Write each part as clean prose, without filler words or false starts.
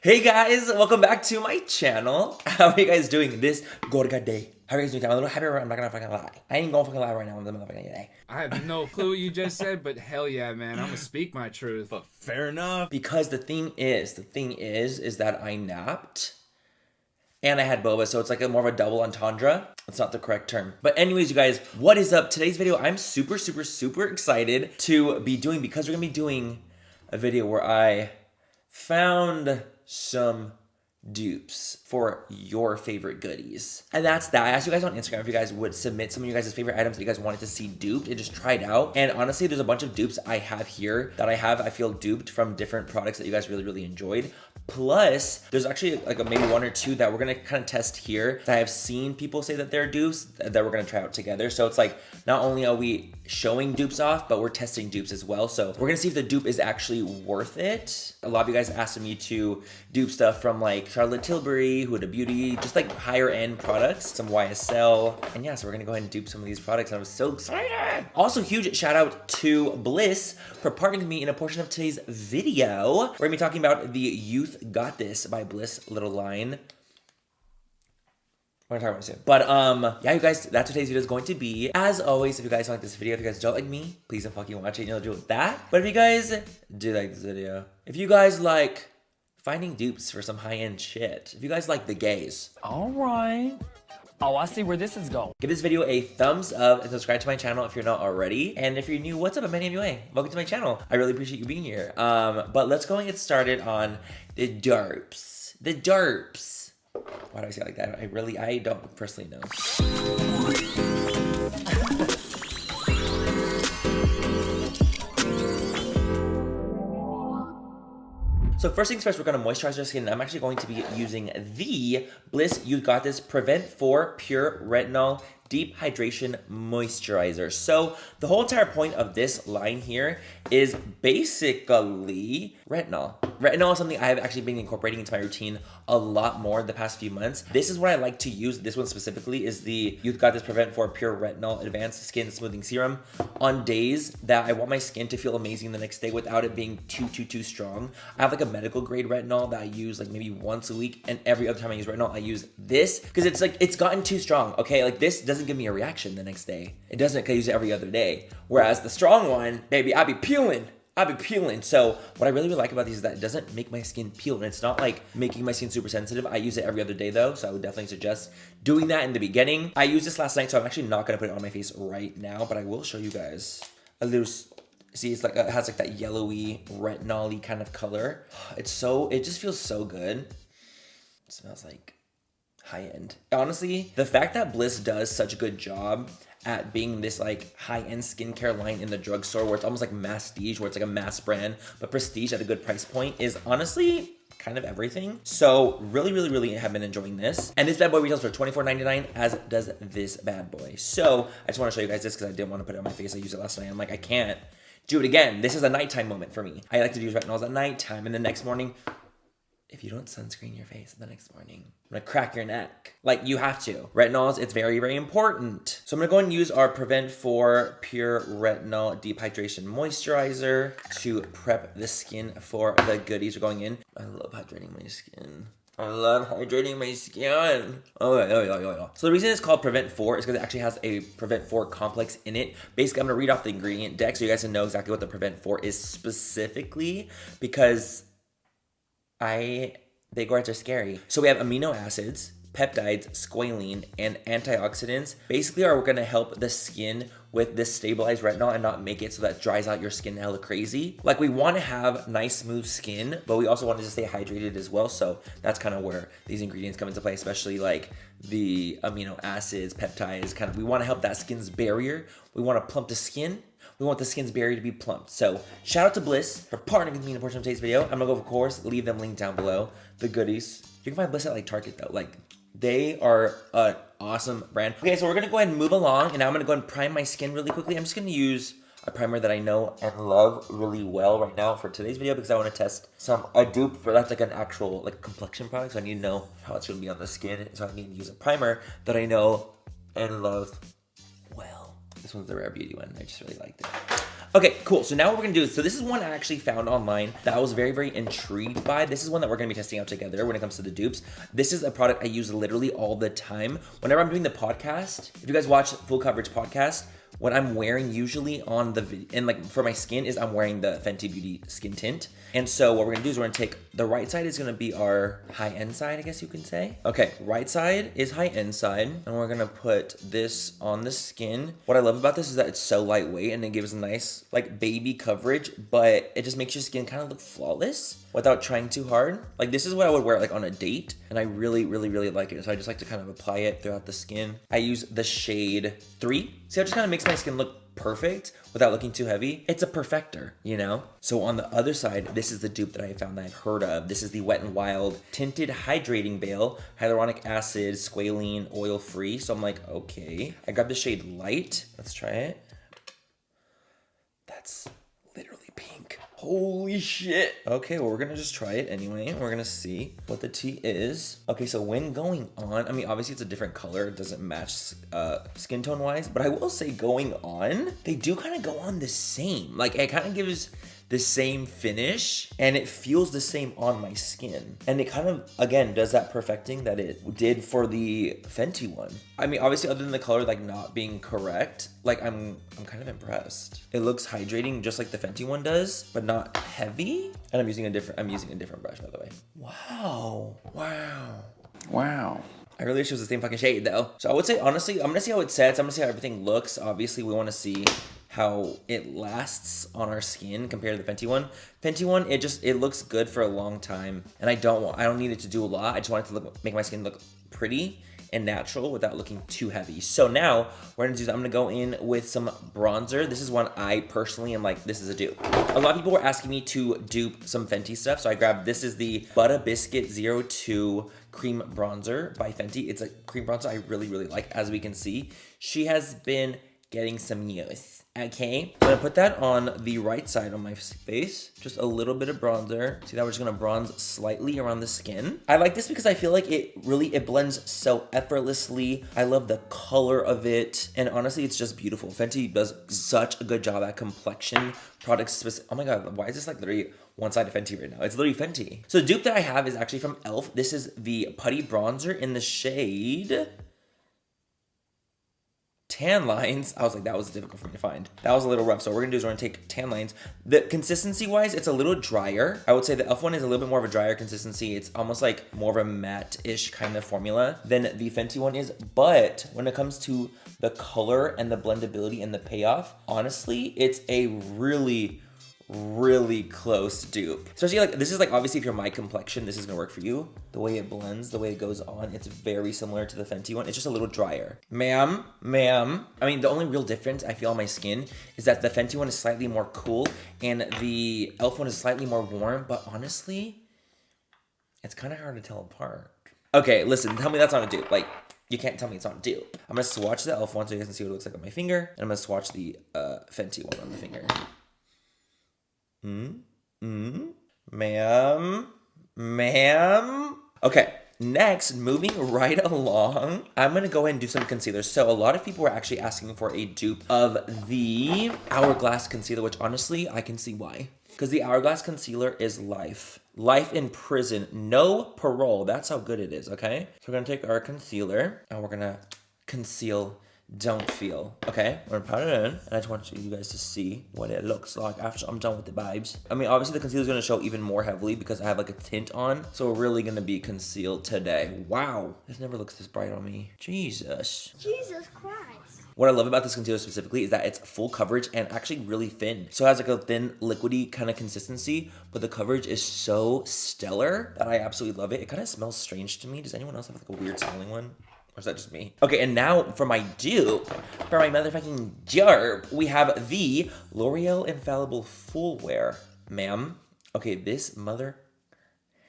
Hey guys, welcome back to my channel. How are you guys doing this gorga day? How are you guys doing? I'm a little happy. I'm not gonna fucking lie. I ain't gonna fucking lie right now in the motherfucking day. I have no clue what you just said, but hell yeah, man. I'm gonna speak my truth. But fair enough. Because the thing is that I napped and I had boba, so it's like more of a double entendre. That's not the correct term. But anyways, you guys, what is up? Today's video, I'm super excited to be doing because we're gonna be doing a video where I found some dupes for your favorite goodies. And that's that. I asked you guys on Instagram if you guys would submit some of you guys' favorite items that you guys wanted to see duped and just try it out. And honestly, there's a bunch of dupes I have here that I feel duped from different products that you guys really enjoyed. Plus, there's actually like maybe one or two that we're gonna kind of test here that I've seen people say that they're dupes that we're gonna try out together. So it's like, not only are we showing dupes off, but we're testing dupes as well. So we're gonna see if the dupe is actually worth it. A lot of you guys asked me to dupe stuff from like Charlotte Tilbury, Huda Beauty, just like higher end products, some YSL. And yeah, so we're gonna go ahead and dupe some of these products. And I'm so excited. Also, huge shout out to BLISS for partnering with me in a portion of today's video. We're gonna be talking about the Youth Got This by BLISS little line. We're gonna talk about it soon. But yeah, you guys, that's what today's video is going to be. As always, if you guys like this video, if you guys don't like me, please don't fucking watch it. You'll do with that. But if you guys do like this video, if you guys like finding dupes for some high-end shit, if you guys like the gays, all right. Oh, I see where this is going. give this video a thumbs up and subscribe to my channel if you're not already. And if you're new, what's up? I'm MannyMua. Welcome to my channel. I really appreciate you being here. But let's go and get started on the derps. The derps. Why do I say it like that? I don't personally know. So first things first, we're gonna moisturize our skin. I'm actually going to be using the BLISS Youth Got This Prevent 4 Pure Retinol Deep Hydration Moisturizer. So the whole entire point of this line here is basically retinol. Retinol is something I have actually been incorporating into my routine a lot more the past few months. This is what I like to use. This one specifically is the Youth Got This Prevent 4 Pure Retinol Advanced Skin Smoothing Serum on days that I want my skin to feel amazing the next day without it being too strong. I have like a medical grade retinol that I use like maybe once a week, and every other time I use retinol, I use this because it's like, it's gotten too strong, okay? Like this doesn't give me a reaction the next day. It doesn't, because I use it every other day. Whereas the strong one, baby, I be peeling. So what I really like about these is that it doesn't make my skin peel, and it's not like making my skin super sensitive. I use it every other day though, so I would definitely suggest doing that in the beginning. I used this last night, so I'm actually not gonna put it on my face right now, but I will show you guys a little. See, it's like, it has like that yellowy, retinol-y kind of color. It just feels so good. It smells like high-end. Honestly, the fact that BLISS does such a good job at being this like high-end skincare line in the drugstore where it's almost like masstige, where it's like a mass brand, but prestige at a good price point is honestly kind of everything. So really have been enjoying this. And this bad boy retails for $24.99, as does this bad boy. So I just want to show you guys this because I didn't want to put it on my face. I used it last night. I'm like, I can't do it again. This is a nighttime moment for me. I like to use retinols at nighttime, and the next morning, if you don't sunscreen your face the next morning, I'm gonna crack your neck. Like, you have to. Retinols, it's very important. So I'm gonna go and use our Prevent 4 Pure Retinol Deep Hydration Moisturizer to prep the skin for the goodies we're going in. I love hydrating my skin. Oh, yeah. So the reason it's called Prevent 4 is because it actually has a Prevent 4 complex in it. Basically, I'm gonna read off the ingredient deck so you guys can know exactly what the Prevent 4 is specifically, because big words are scary. So we have amino acids, peptides, squalene, and antioxidants. Basically are gonna help the skin with this stabilized retinol and not make it so that it dries out your skin hella crazy. Like, we wanna have nice, smooth skin, but we also want to stay hydrated as well. So that's kind of where these ingredients come into play, especially like the amino acids, peptides, we wanna help that skin's barrier. We wanna plump the skin. We want the skin's barrier to be plump. So shout out to BLISS for partnering with me in a portion of today's video. I'm gonna go, of course, leave them linked down below. The goodies. You can find BLISS at like Target though. Like, they are an awesome brand. Okay, so we're gonna go ahead and move along, and now I'm gonna go ahead and prime my skin really quickly. I'm just gonna use a primer that I know and love really well right now for today's video because I want to test a dupe for that's like an actual like complexion product. So I need to know how it's gonna be on the skin. So I need to use a primer that I know and love well. This one's the Rare Beauty one. I just really liked it. Okay, cool. So now what we're gonna do is, so this is one I actually found online that I was very, very intrigued by. This is one that we're gonna be testing out together when it comes to the dupes. This is a product I use literally all the time. Whenever I'm doing the podcast, if you guys watch Full Coverage Podcast, what I'm wearing usually on the, and like for my skin is I'm wearing the Fenty Beauty Skin Tint. And so what we're gonna do is we're gonna take, the right side is gonna be our high-end side, I guess you can say. Okay, right side is high-end side, and we're gonna put this on the skin. What I love about this is that it's so lightweight and it gives nice like baby coverage, but it just makes your skin kind of look flawless without trying too hard. Like this is what I would wear like on a date, and I really, really, really like it. So I just like to kind of apply it throughout the skin. I use the shade 3. See how it just kind of makes my skin look perfect without looking too heavy. It's a perfector, you know? So on the other side, this is the dupe that I found that I've heard of. This is the Wet n Wild Tinted Hydrating Veil, Hyaluronic Acid, Squalene, Oil Free. So I'm like, okay. I grabbed the shade Light. Let's try it. That's literally pink. Holy shit. Okay, well, we're gonna just try it anyway. We're gonna see what the tea is. Okay, so when going on, I mean, obviously it's a different color. It doesn't match skin tone wise, but I will say going on, they do kind of go on the same. Like it kind of gives the same finish and it feels the same on my skin. And it kind of, again, does that perfecting that it did for the Fenty one. I mean, obviously other than the color like not being correct, like I'm kind of impressed. It looks hydrating just like the Fenty one does, but not heavy. And I'm using a different brush, by the way. Wow. Wow. Wow. I really wish it was the same fucking shade though. So I would say, honestly, I'm gonna see how it sets. I'm gonna see how everything looks. Obviously, we wanna see how it lasts on our skin compared to the Fenty one. Fenty one, it looks good for a long time. And I don't need it to do a lot. I just want it to make my skin look pretty and natural without looking too heavy. So now what I'm gonna go in with some bronzer. This is one I personally am like, this is a dupe. A lot of people were asking me to dupe some Fenty stuff. So I grabbed, this is the Butter Biscuit 02 Cream Bronzer by Fenty. It's a cream bronzer I really, really like. As we can see, she has been getting some use. Okay, I'm gonna put that on the right side on my face. Just a little bit of bronzer. See that we're just gonna bronze slightly around the skin. I like this because I feel like it blends so effortlessly. I love the color of it. And honestly, it's just beautiful. Fenty does such a good job at complexion products. Oh my God, why is this like literally one side of Fenty right now? It's literally Fenty. So the dupe that I have is actually from e.l.f. This is the Putty Bronzer in the shade Tan Lines. I was like, that was difficult for me to find. That was a little rough. So what we're gonna do is we're gonna take Tan Lines. The consistency wise, it's a little drier. I would say the e.l.f. one is a little bit more of a drier consistency. It's almost like more of a matte-ish kind of formula than the Fenty one is. But when it comes to the color and the blendability and the payoff, honestly, it's a really close dupe. Especially like, this is like, obviously if you're my complexion, this is gonna work for you. The way it blends, the way it goes on, it's very similar to the Fenty one. It's just a little drier. Ma'am. I mean, the only real difference I feel on my skin is that the Fenty one is slightly more cool and the e.l.f. one is slightly more warm, but honestly, it's kind of hard to tell apart. Okay, listen, tell me that's not a dupe. Like, you can't tell me it's not a dupe. I'm gonna swatch the e.l.f. one so you guys can see what it looks like on my finger, and I'm gonna swatch the Fenty one on the finger. Ma'am. Okay, next, moving right along, I'm gonna go ahead and do some concealers. So a lot of people were actually asking for a dupe of the Hourglass Concealer, which honestly, I can see why. Because the Hourglass Concealer is life. Life in prison, no parole. That's how good it is, okay? So we're gonna take our concealer and we're gonna conceal Don't Feel. Okay, we're gonna put it in, and I just want you guys to see what it looks like after I'm done with the vibes. I mean, obviously the concealer is gonna show even more heavily because I have like a tint on, so we're really gonna be concealed today. Wow, this never looks this bright on me. Jesus Christ. What I love about this concealer specifically is that it's full coverage and actually really thin. So it has like a thin, liquidy kind of consistency, but the coverage is so stellar that I absolutely love it. It kind of smells strange to me. Does anyone else have like a weird smelling one? Or is that just me? Okay, and now for my dupe, for my motherfucking dupe, we have the L'Oreal Infallible Full Wear. Ma'am, okay, this mother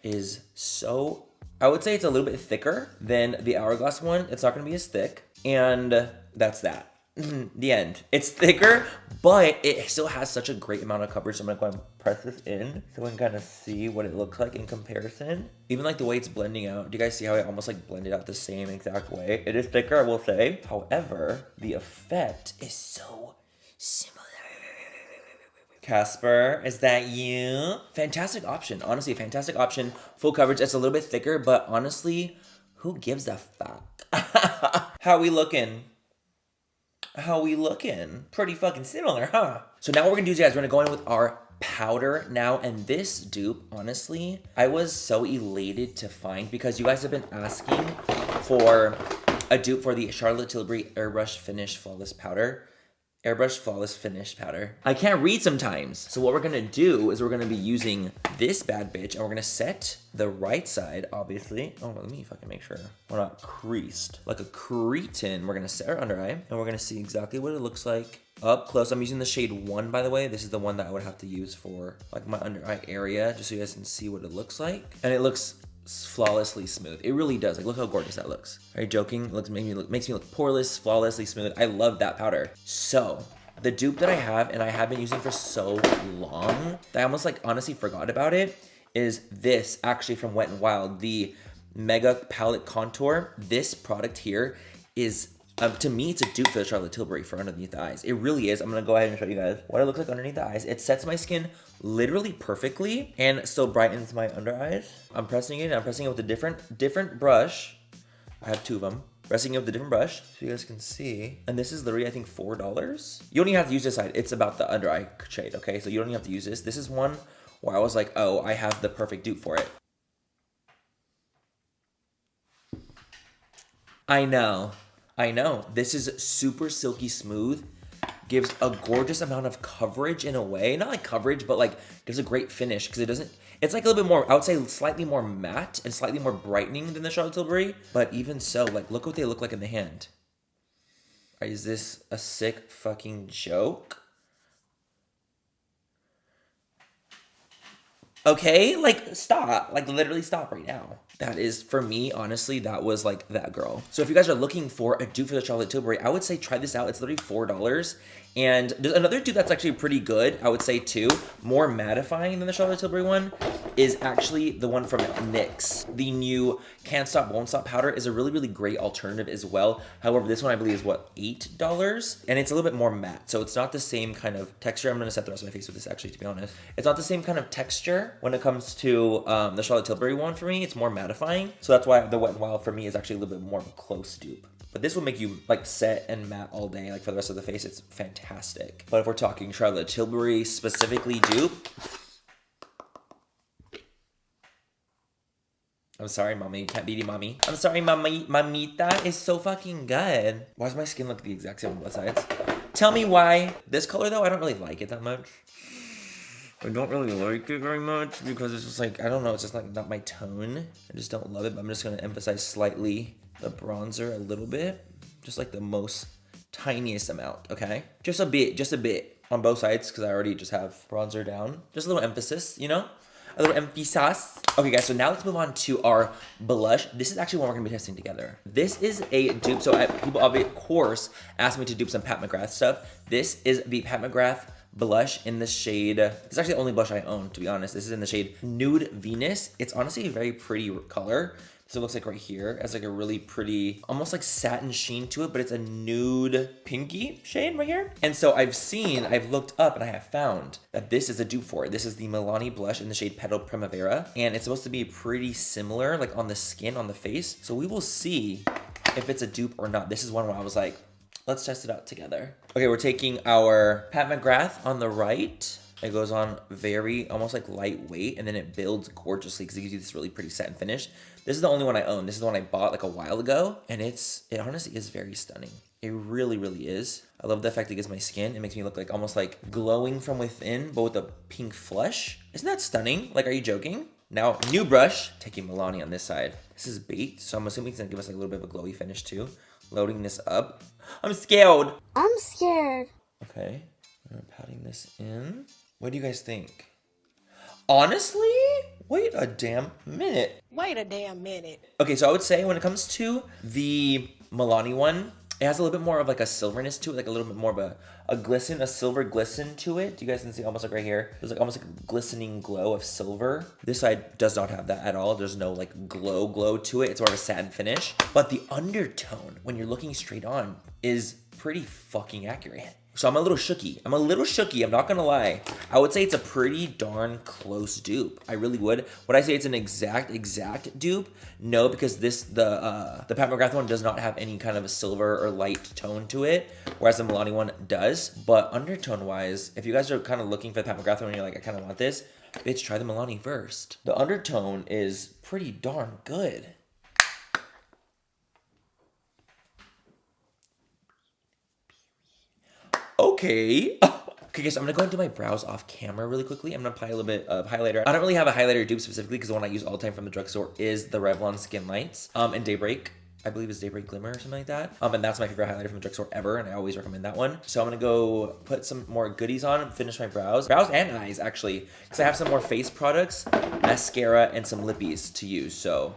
is so, I would say it's a little bit thicker than the Hourglass one. It's not gonna be as thick, and that's that. The end. It's thicker, but it still has such a great amount of coverage. So I'm gonna go and press this in so we can kind of see what it looks like in comparison. Even like the way it's blending out. Do you guys see how it almost like blended out the same exact way? It is thicker, I will say. However, the effect is so similar. Casper, is that you? Fantastic option. Honestly, a fantastic option. Full coverage. It's a little bit thicker, but honestly, who gives a fuck? How we looking? How we looking? Pretty fucking similar, huh? So now what we're gonna do is, guys, we're gonna go in with our powder now, and this dupe, honestly, I was so elated to find because you guys have been asking for a dupe for the Charlotte Tilbury Airbrush Finish Flawless Powder. Airbrush Flawless Finish Powder. I can't read sometimes. So what we're gonna do is we're gonna be using this bad bitch, and we're gonna set the right side, obviously. Oh, let me fucking make sure we're not creased like a cretin. We're gonna set our under eye, and we're gonna see exactly what it looks like up close. I'm using the shade 1, by the way. This is the one that I would have to use for like my under eye area, just so you guys can see what it looks like. And it looks flawlessly smooth. It really does. Like, look how gorgeous that looks. Are you joking? It makes me look poreless, flawlessly smooth. I love that powder. So the dupe that I have, and I have been using for so long that I almost like honestly forgot about it, is this actually from Wet n Wild, the Mega Palette Contour. This product here is to me, it's a dupe for the Charlotte Tilbury for underneath the eyes. It really is. I'm gonna go ahead and show you guys what it looks like underneath the eyes. It sets my skin literally perfectly and still brightens my under eyes. I'm pressing it. I'm pressing it with a different brush. I have 2 of them. Pressing it with a different brush so you guys can see. And this is literally, I think, $4. You don't even have to use this side. It's about the under eye shade, okay? So you don't even have to use this. This is one where I was like, oh, I have the perfect dupe for it. I know. This is super silky smooth, gives a gorgeous amount of coverage in a way. Not like coverage, but like gives a great finish because it's like a little bit more, I would say slightly more matte and slightly more brightening than the Charlotte Tilbury. But even so, like look what they look like in the hand. Is this a sick fucking joke? Okay, like stop, like literally stop right now. That is, for me, honestly, that was like that girl. So if you guys are looking for a dupe for the Charlotte Tilbury, I would say try this out. It's literally $4. And there's another dupe that's actually pretty good, I would say too, more mattifying than the Charlotte Tilbury one, is actually the one from NYX. The new Can't Stop, Won't Stop powder is a really, really great alternative as well. However, this one I believe is what, $8? And it's a little bit more matte, so it's not the same kind of texture. I'm gonna set the rest of my face with this actually, to be honest. It's not the same kind of texture when it comes to the Charlotte Tilbury one for me. It's more mattifying. So that's why the Wet n Wild for me is actually a little bit more of a close dupe. But this will make you like set and matte all day, like for the rest of the face. It's fantastic. But if we're talking Charlotte Tilbury specifically dupe, I'm sorry, mommy. You can't beat it, mommy. I'm sorry, mommy. Mamita is so fucking good. Why does my skin look the exact same on both sides? Tell me why. This color though, I don't really like it that much. I don't really like it very much because it's just like, I don't know, it's just like not my tone. I just don't love it, but I'm just gonna emphasize slightly the bronzer a little bit. Just like the most tiniest amount, okay? Just a bit on both sides because I already just have bronzer down. Just a little emphasis, you know? A little emphasis. Okay guys, so now let's move on to our blush. This is actually what we're gonna be testing together. This is a dupe, so people of course asked me to dupe some Patmograph stuff. This is the Patmograph blush in the shade, it's actually the only blush I own, to be honest. This is in the shade Nude Venus. It's honestly a very pretty color. So it looks like right here, it has like a really pretty, almost like satin sheen to it, but it's a nude pinky shade right here. And so I've looked up and I have found that this is a dupe for it. This is the Milani blush in the shade Petal Primavera. And it's supposed to be pretty similar, like on the skin, on the face. So we will see if it's a dupe or not. This is one where I was like, let's test it out together. Okay, we're taking our Pat McGrath on the right. It goes on very, almost like lightweight, and then it builds gorgeously because it gives you this really pretty satin finish. This is the only one I own. This is the one I bought like a while ago, and it honestly is very stunning. It really, really is. I love the effect it gives my skin. It makes me look like almost like glowing from within, but with a pink flush. Isn't that stunning? Like, are you joking? Now, new brush, taking Milani on this side. This is baked, so I'm assuming it's gonna give us like a little bit of a glowy finish too. Loading this up. I'm scared. I'm scared. Okay, I'm patting this in. What do you guys think? Honestly, wait a damn minute. Wait a damn minute. Okay, so I would say when it comes to the Milani one, it has a little bit more of like a silverness to it, like a little bit more of a glisten, a silver glisten to it. You guys can see almost like right here. There's like almost like a glistening glow of silver. This side does not have that at all. There's no like glow to it. It's more of a satin finish. But the undertone, when you're looking straight on, is pretty fucking accurate. So I'm a little shooky. I'm not gonna lie. I would say it's a pretty darn close dupe. I really would. Would I say it's an exact dupe? No, because the Patmograph one does not have any kind of a silver or light tone to it, whereas the Milani one does. But undertone wise, if you guys are kind of looking for the Patmograph one and you're like, I kind of want this, bitch, try the Milani first. The undertone is pretty darn good. Okay. Okay, guys, so I'm gonna go into my brows off camera really quickly. I'm gonna apply a little bit of highlighter. I don't really have a highlighter dupe specifically because the one I use all the time from the drugstore is the Revlon Skin Lights. And Daybreak. I believe it's Daybreak Glimmer or something like that. And that's my favorite highlighter from the drugstore ever, and I always recommend that one. So I'm gonna go put some more goodies on, finish my brows. Brows and eyes, actually, because I have some more face products, mascara, and some lippies to use, so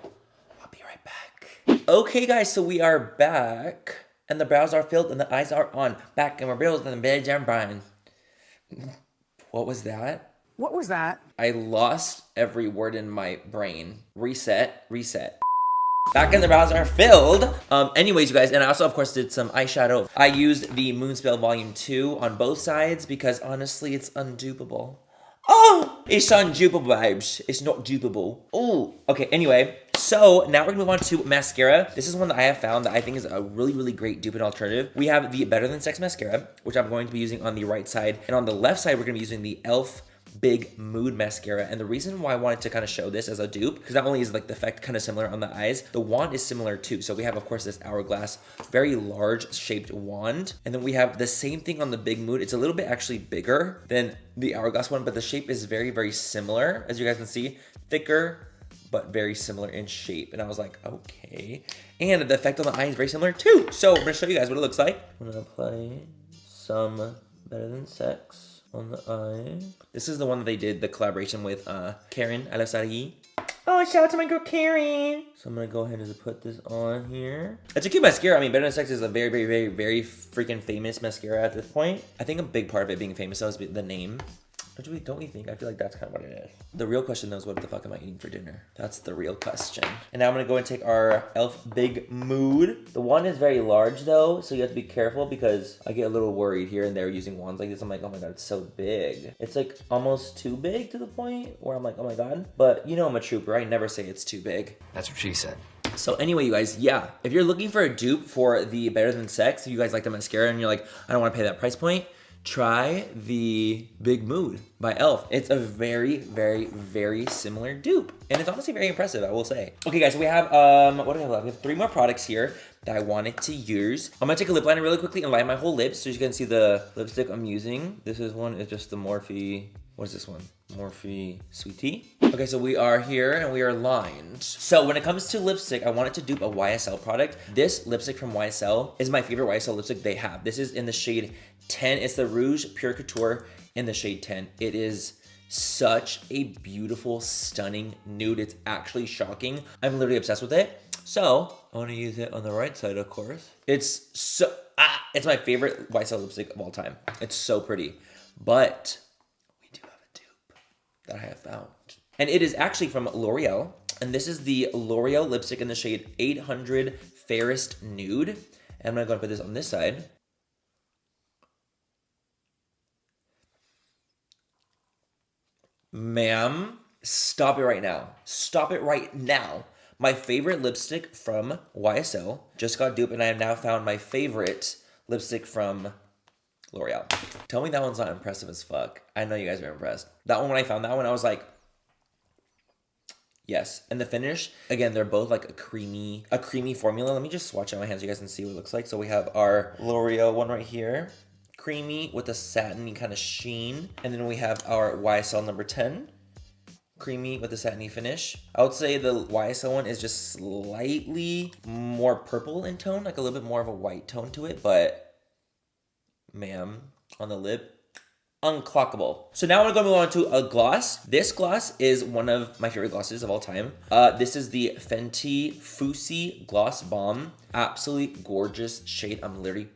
I'll be right back. Okay, guys, so we are back. And the brows are filled and the eyes are on. Back and we're built and the bed and Brian. What was that? What was that? I lost every word in my brain. Reset. Back and the brows are filled. Anyways, you guys, and I also, of course, did some eyeshadow. I used the Moonspell Volume 2 on both sides because, honestly, it's undupable. Oh, it's undupable, vibes. It's not dupable. Oh, okay, anyway. So now we're gonna move on to mascara. This is one that I have found that I think is a really great dupe and alternative. We have the Better Than Sex mascara, which I'm going to be using on the right side. And on the left side, we're gonna be using the e.l.f. Big Mood Mascara. And the reason why I wanted to kind of show this as a dupe, because not only is like the effect kind of similar on the eyes, the wand is similar too. So we have, of course, this Hourglass, very large shaped wand. And then we have the same thing on the Big Mood. It's a little bit actually bigger than the Hourglass one, but the shape is very similar. As you guys can see, thicker, but very similar in shape. And I was like, okay. And the effect on the eye is very similar too. So I'm gonna show you guys what it looks like. I'm gonna apply some Better Than Sex on the eye. This is the one that they did the collaboration with Karen Alasari. Oh, shout out to my girl Karen. So I'm gonna go ahead and put this on here. It's a cute mascara. I mean, Better Than Sex is a very freaking famous mascara at this point. I think a big part of it being famous though is the name. Don't we think? I feel like that's kind of what it is. The real question though is, what the fuck am I eating for dinner? That's the real question. And now I'm gonna go and take our e.l.f. Big Mood. The wand is very large though, so you have to be careful because I get a little worried here and there using wands like this. I'm like, oh my god, it's so big. It's like almost too big to the point where I'm like, oh my god. But you know I'm a trooper. I never say it's too big. That's what she said. So anyway, you guys, yeah. If you're looking for a dupe for the Better Than Sex, if you guys like the mascara and you're like, I don't want to pay that price point, try the Big Mood by e.l.f. It's a very similar dupe. And it's honestly very impressive, I will say. Okay, guys, so we have, what do we have left? We have 3 more products here that I wanted to use. I'm gonna take a lip liner really quickly and line my whole lips so you can see the lipstick I'm using. This is one, it's just the Morphe, what is this one? Morphe Sweet Tea. Okay, so we are here and we are lined. So when it comes to lipstick, I wanted to dupe a YSL product. This lipstick from YSL is my favorite YSL lipstick they have. This is in the shade 10. It's the Rouge Pure Couture in the shade 10. It is such a beautiful, stunning nude. It's actually shocking. I'm literally obsessed with it. So I want to use it on the right side, of course. It's my favorite YSL lipstick of all time. It's so pretty. But we do have a dupe that I have found. And it is actually from L'Oreal. And this is the L'Oreal lipstick in the shade 800 Fairest Nude. And I'm going to go and put this on this side. Ma'am, stop it right now. Stop it right now. My favorite lipstick from YSL just got duped, and I have now found my favorite lipstick from L'Oreal. Tell me that one's not impressive as fuck. I know you guys are impressed. That one, when I found that one, I was like, yes. And the finish, again, they're both like a creamy formula. Let me just swatch it on my hands so you guys can see what it looks like. So we have our L'Oreal one right here. Creamy with a satiny kind of sheen. And then we have our YSL number 10. Creamy with a satiny finish. I would say the YSL one is just slightly more purple in tone, like a little bit more of a white tone to it, but ma'am, on the lip, unclockable. So now we're gonna move on to a gloss. This gloss is one of my favorite glosses of all time. This is the Fenty Fousey Gloss Balm. Absolutely gorgeous shade. I'm literally,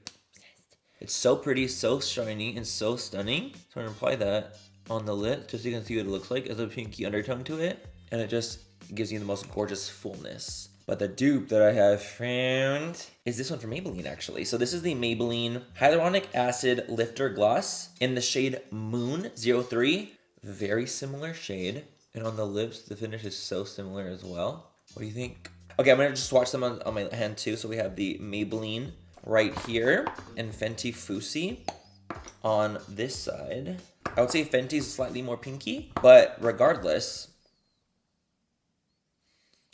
it's so pretty, so shiny, and so stunning. So I'm gonna apply that on the lip just so you can see what it looks like. There's a pinky undertone to it, and it just gives you the most gorgeous fullness. But the dupe that I have found is this one from Maybelline, actually. So this is the Maybelline Hyaluronic Acid Lifter Gloss in the shade Moon 03. Very similar shade. And on the lips, the finish is so similar as well. What do you think? Okay, I'm gonna just swatch them on my hand too. So we have the Maybelline right here and Fenty Fousey on this side. I would say Fenty's slightly more pinky, but regardless,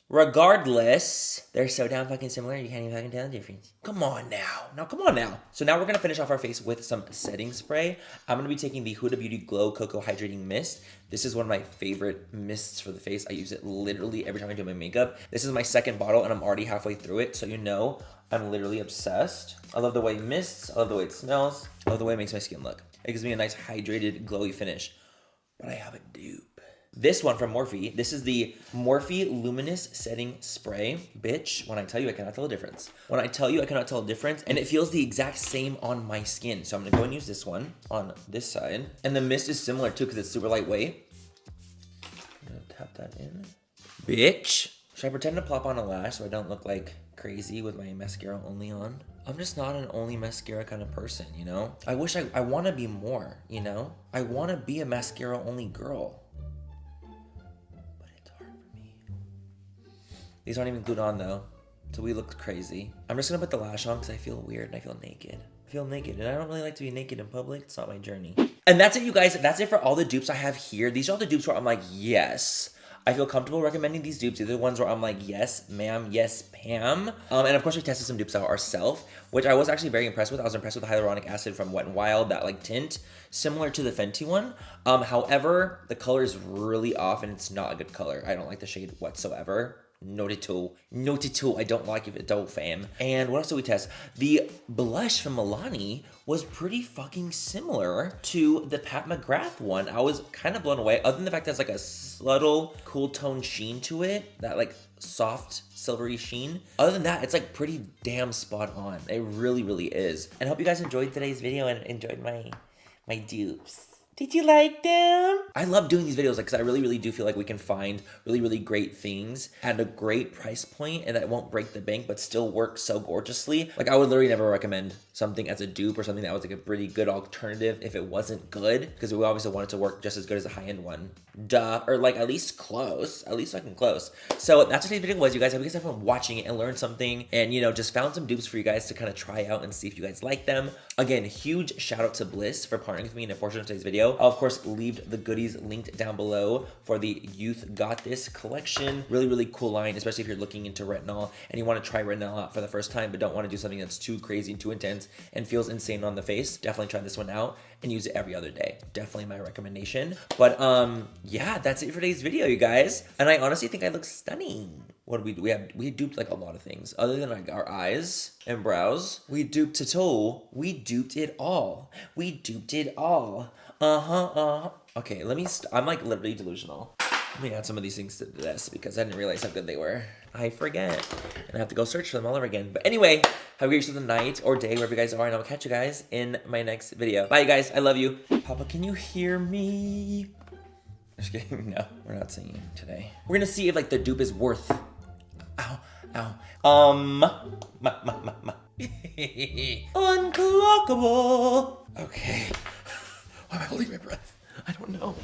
they're so damn fucking similar, you can't even fucking tell the difference. Come on now. Now, come on now. So now we're going to finish off our face with some setting spray. I'm going to be taking the Huda Beauty Glow Coco Hydrating Mist. This is one of my favorite mists for the face. I use it literally every time I do my makeup. This is my second bottle, and I'm already halfway through it, so you know I'm literally obsessed. I love the way it mists. I love the way it smells. I love the way it makes my skin look. It gives me a nice hydrated, glowy finish. But I have a dupe. This one from Morphe. This is the Morphe Luminous Setting Spray. Bitch, when I tell you I cannot tell a difference. When I tell you I cannot tell a difference, and it feels the exact same on my skin. So I'm gonna go and use this one on this side. And the mist is similar too because it's super lightweight. I'm gonna tap that in. Bitch. Should I pretend to plop on a lash so I don't look like crazy with my mascara only on? I'm just not an only mascara kind of person, you know? I wish I wanna be more, you know? I wanna be a mascara only girl. These aren't even glued on though, so we look crazy. I'm just gonna put the lash on because I feel weird and I feel naked. I feel naked, and I don't really like to be naked in public. It's not my journey. And that's it, you guys. That's it for all the dupes I have here. These are all the dupes where I'm like, yes. I feel comfortable recommending these dupes. These are the ones where I'm like, yes, ma'am, yes, Pam. And of course, we tested some dupes out ourselves, which I was actually very impressed with. I was impressed with the hyaluronic acid from Wet n Wild, that like tint, similar to the Fenty one. However, the color is really off, and it's not a good color. I don't like the shade whatsoever. Noted to. I don't like it, don't fam. And what else did we test? The blush from Milani was pretty fucking similar to the Patmograph one. I was kind of blown away, other than the fact that it's like a subtle cool tone sheen to it, that like soft silvery sheen. Other than that, it's like pretty damn spot on. It really, really is. And I hope you guys enjoyed today's video and enjoyed my dupes. Did you like them? I love doing these videos because I really, really do feel like we can find really, really great things at a great price point and that won't break the bank but still work so gorgeously. Like I would literally never recommend something as a dupe or something that was like a pretty good alternative if it wasn't good, because we obviously want it to work just as good as a high-end one. Duh. Or like at least close. At least fucking close. So that's what today's video was, you guys. I hope you guys have fun watching it and learned something and, you know, just found some dupes for you guys to kind of try out and see if you guys like them. Again, huge shout out to Bliss for partnering with me in a portion of today's video. I'll, of course, leave the goodies linked down below for the Youth Got This collection. Really, really cool line, especially if you're looking into retinol and you want to try retinol out for the first time but don't want to do something that's too crazy and too intense and feels insane on the face. Definitely try this one out and use it every other day. Definitely my recommendation. But yeah, that's it for today's video, you guys. And I honestly think I look stunning. What did we do? We duped like a lot of things. Other than like our eyes and brows, we duped to toe. We duped it all. We duped it all. Okay, let me, I'm like literally delusional. Let me add some of these things to this because I didn't realize how good they were. I forget. And I have to go search for them all over again. But anyway, have a great rest of the night or day, wherever you guys are. And I'll catch you guys in my next video. Bye, you guys. I love you. Papa, can you hear me? Just kidding. No, we're not singing today. We're going to see if like the dupe is worth... Unclockable. Okay. Why am I holding my breath? I don't know.